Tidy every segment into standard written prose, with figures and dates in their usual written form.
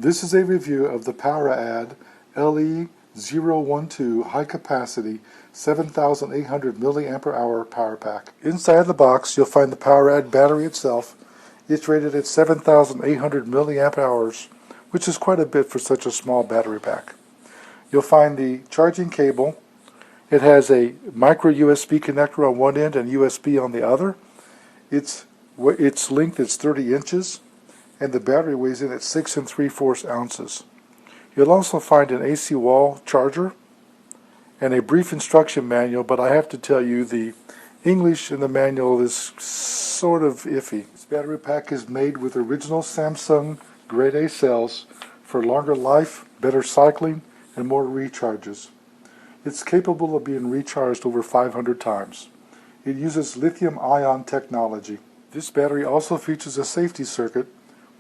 This is a review of the Poweradd LE012 high capacity 7,800 mAh power pack. Inside the box you'll find the Poweradd battery itself. It's rated at 7,800 mAh, which is quite a bit for such a small battery pack. You'll find the charging cable. It has a micro USB connector on one end and USB on the other. Its length is 30 inches. And the battery weighs in at 6 3/4 ounces. You'll also find an AC wall charger and a brief instruction manual, but I have to tell you the English in the manual is sort of iffy. This battery pack is made with original Samsung grade A cells for longer life, better cycling, and more recharges. It's capable of being recharged over 500 times. It uses lithium-ion technology. This battery also features a safety circuit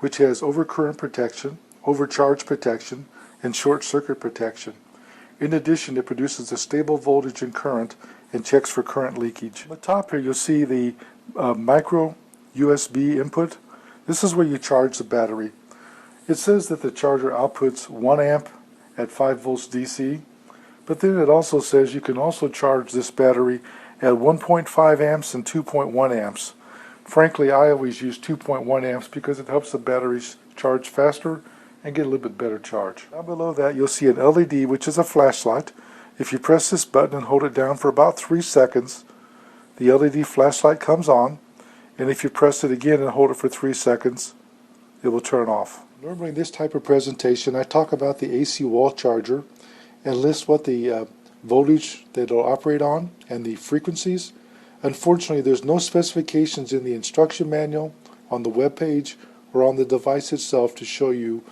which has overcurrent protection, overcharge protection, and short circuit protection. In addition, it produces a stable voltage and current and checks for current leakage. On the top here you'll see the micro USB input. This is where you charge the battery. It says that the charger outputs 1 amp at 5 volts DC, but then it also says you can also charge this battery at 1.5 amps and 2.1 amps. Frankly, I always use 2.1 amps because it helps the batteries charge faster and get a little bit better charge. Down below that you'll see an LED, which is a flashlight. If you press this button and hold it down for about 3 seconds, the LED flashlight comes on, and if you press it again and hold it for 3 seconds, it will turn off. Normally in this type of presentation I talk about the AC wall charger and list what the voltage that it'll operate on and the frequencies. Unfortunately, there's no specifications in the instruction manual, on the web page, or on the device itself to show you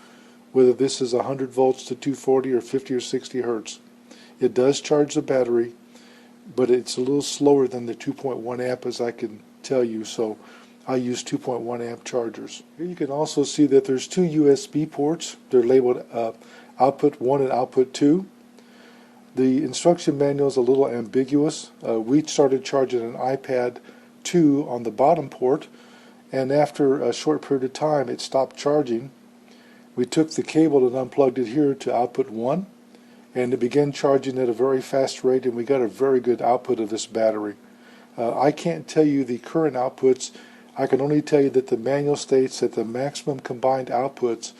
whether this is 100 volts to 240 or 50 or 60 hertz. It does charge the battery, but it's a little slower than the 2.1 amp as I can tell you, so I use 2.1 amp chargers. Here you can also see that there's 2 USB ports. They're labeled output 1 and output 2. The instruction manual is a little ambiguous. We started charging an iPad 2 on the bottom port, and after a short period of time it stopped charging. We took the cable and unplugged it here to output 1, and it began charging at a very fast rate, and we got a very good output of this battery. I can't tell you the current outputs. I can only tell you that the manual states that the maximum combined outputs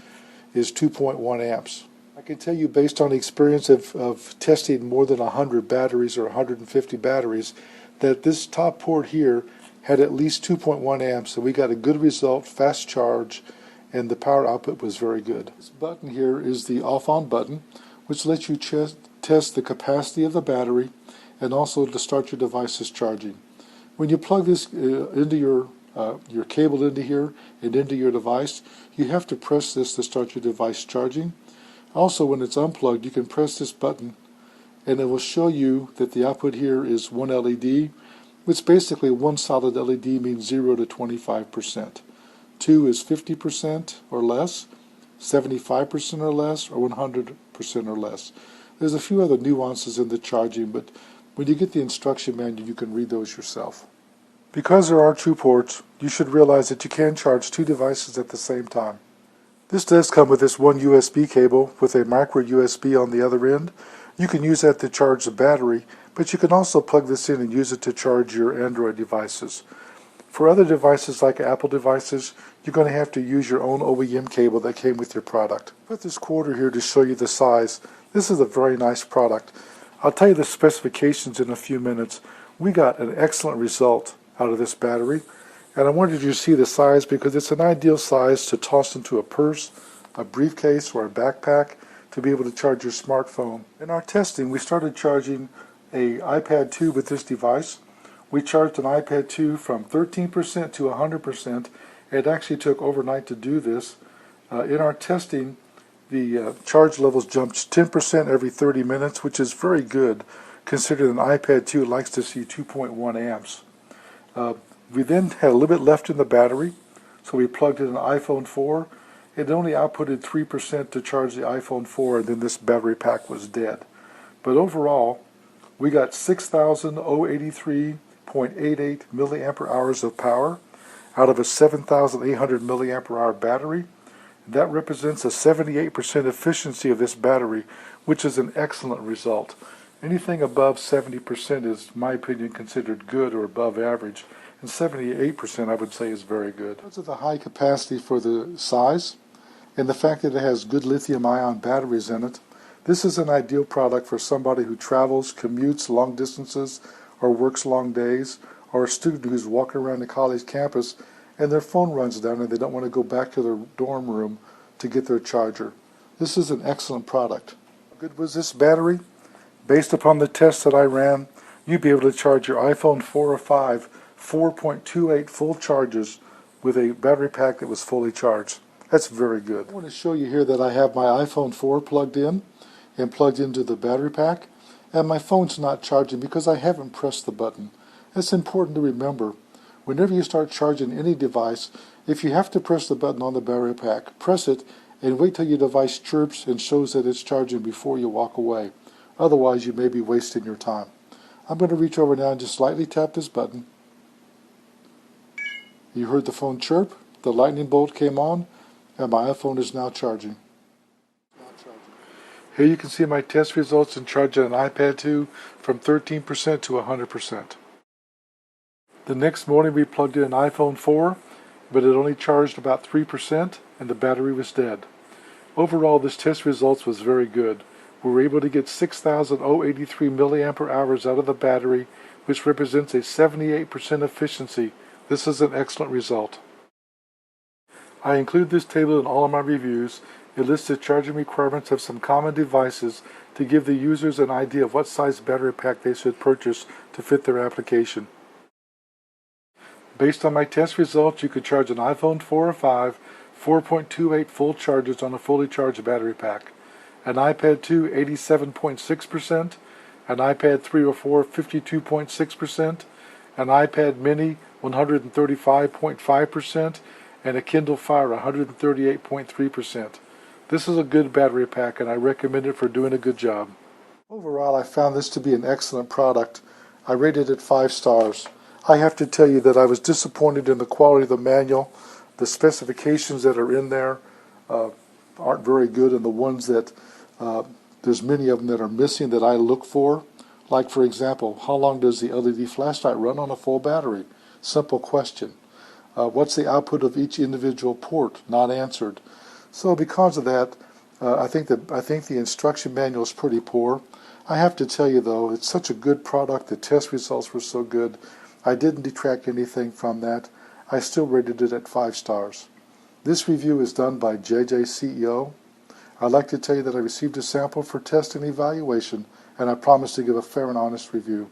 is 2.1 amps. I can tell you based on the experience of testing more than 100 batteries or 150 batteries that this top port here had at least 2.1 amps, and we got a good result, fast charge, and the power output was very good. This button here is the off-on button, which lets you test the capacity of the battery and also to start your device's charging. When you plug this into your cable into here and into your device, you have to press this to start your device charging. Also, when it's unplugged, you can press this button and it will show you that the output here is 1 LED, which basically one solid LED means 0 to 25%. 2 is 50% or less, 75% or less, or 100% or less. There's a few other nuances in the charging, but when you get the instruction manual, you can read those yourself. Because there are 2 ports, you should realize that you can charge 2 devices at the same time. This does come with this 1 USB cable with a micro USB on the other end. You can use that to charge the battery, but you can also plug this in and use it to charge your Android devices. For other devices like Apple devices, you're going to have to use your own OEM cable that came with your product. Put this quarter here to show you the size. This is a very nice product. I'll tell you the specifications in a few minutes. We got an excellent result out of this battery. And I wanted you to see the size because it's an ideal size to toss into a purse, a briefcase, or a backpack to be able to charge your smartphone. In our testing, we started charging an iPad 2 with this device. We charged an iPad 2 from 13% to 100%. It actually took overnight to do this. In our testing, the charge levels jumped 10% every 30 minutes, which is very good considering an iPad 2 likes to see 2.1 amps. We then had a little bit left in the battery, so we plugged in an iPhone 4. It only outputted 3% to charge the iPhone 4, and then this battery pack was dead. But overall, we got 6,083.88 milliampere hours of power out of a 7,800 milliampere hour battery. That represents a 78% efficiency of this battery, which is an excellent result. Anything above 70% is, in my opinion, considered good or above average, and 78% I would say is very good. Because of the high capacity for the size, and the fact that it has good lithium-ion batteries in it, this is an ideal product for somebody who travels, commutes long distances, or works long days, or a student who's walking around the college campus and their phone runs down and they don't want to go back to their dorm room to get their charger. This is an excellent product. How good was this battery? Based upon the tests that I ran, you'd be able to charge your iPhone 4 or 5 4.28 full charges with a battery pack that was fully charged. That's very good. I want to show you here that I have my iPhone 4 plugged in and plugged into the battery pack, and my phone's not charging because I haven't pressed the button. It's important to remember, whenever you start charging any device, if you have to press the button on the battery pack, press it and wait till your device chirps and shows that it's charging before you walk away. Otherwise, you may be wasting your time. I'm going to reach over now and just slightly tap this button. You heard the phone chirp, the lightning bolt came on, and my iPhone is now charging. Here you can see my test results in charging an iPad 2 from 13% to 100%. The next morning we plugged in an iPhone 4, but it only charged about 3% and the battery was dead. Overall, this test results was very good. We were able to get 6,083 milliampere hours out of the battery, which represents a 78% efficiency. This is an excellent result. I include this table in all of my reviews. It lists the charging requirements of some common devices to give the users an idea of what size battery pack they should purchase to fit their application. Based on my test results, you could charge an iPhone 4 or 5 4.28 full charges on a fully charged battery pack, an iPad 2 87.6%, an iPad 3 or 4 52.6%, an iPad mini 135.5%, and a Kindle Fire 138.3%. This is a good battery pack and I recommend it for doing a good job. Overall, I found this to be an excellent product. I rated it 5 stars. I have to tell you that I was disappointed in the quality of the manual. The specifications that are in there aren't very good, and the ones that there's many of them that are missing that I look for. Like, for example, how long does the LED flashlight run on a full battery? Simple question. What's the output of each individual port? Not answered. So because of that, I think the instruction manual is pretty poor. I have to tell you though, it's such a good product. The test results were so good. I didn't detract anything from that. I still rated it at 5 stars. This review is done by JJ CEO. I'd like to tell you that I received a sample for test and evaluation, and I promise to give a fair and honest review.